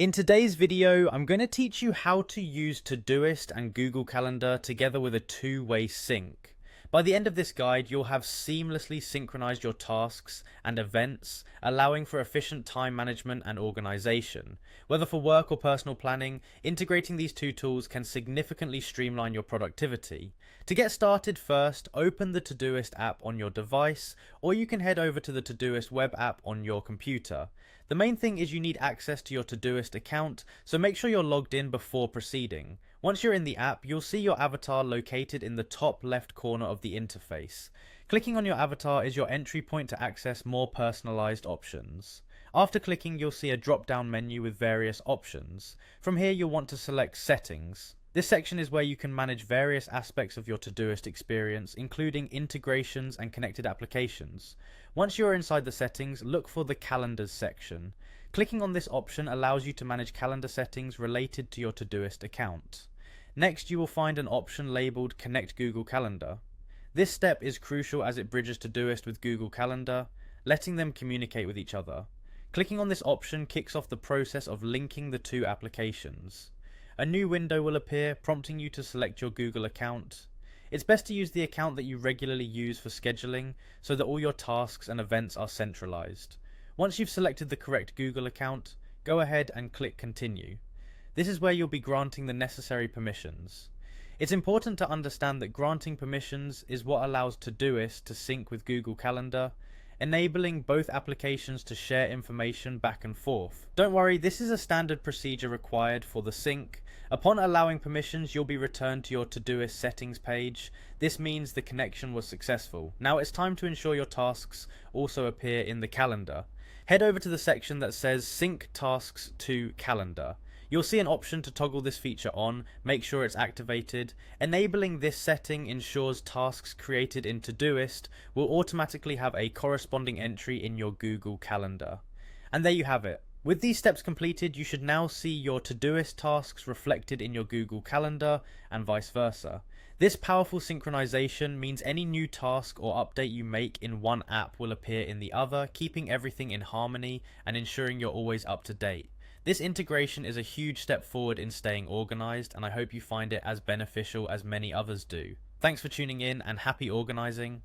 In today's video, I'm going to teach you how to use Todoist and Google Calendar together with a two-way sync. By the end of this guide, you'll have seamlessly synchronized your tasks and events, allowing for efficient time management and organization. Whether for work or personal planning, integrating these two tools can significantly streamline your productivity. To get started, first, open the Todoist app on your device, or you can head over to the Todoist web app on your computer. The main thing is you need access to your Todoist account, so make sure you're logged in before proceeding. Once you're in the app, you'll see your avatar located in the top left corner of the interface. Clicking on your avatar is your entry point to access more personalized options. After clicking, you'll see a drop-down menu with various options. From here, you'll want to select Settings. This section is where you can manage various aspects of your Todoist experience, including integrations and connected applications. Once you're inside the settings, look for the Calendars section. Clicking on this option allows you to manage calendar settings related to your Todoist account. Next, you will find an option labeled Connect Google Calendar. This step is crucial as it bridges Todoist with Google Calendar, letting them communicate with each other. Clicking on this option kicks off the process of linking the two applications. A new window will appear, prompting you to select your Google account. It's best to use the account that you regularly use for scheduling, so that all your tasks and events are centralized. Once you've selected the correct Google account, go ahead and click Continue. This is where you'll be granting the necessary permissions. It's important to understand that granting permissions is what allows Todoist to sync with Google Calendar, enabling both applications to share information back and forth. Don't worry, this is a standard procedure required for the sync. Upon allowing permissions, you'll be returned to your Todoist settings page. This means the connection was successful. Now it's time to ensure your tasks also appear in the calendar. Head over to the section that says Sync Tasks to Calendar. You'll see an option to toggle this feature on, make sure it's activated. Enabling this setting ensures tasks created in Todoist will automatically have a corresponding entry in your Google Calendar. And there you have it. With these steps completed, you should now see your Todoist tasks reflected in your Google Calendar and vice versa. This powerful synchronization means any new task or update you make in one app will appear in the other, keeping everything in harmony and ensuring you're always up to date. This integration is a huge step forward in staying organized, and I hope you find it as beneficial as many others do. Thanks for tuning in and happy organizing.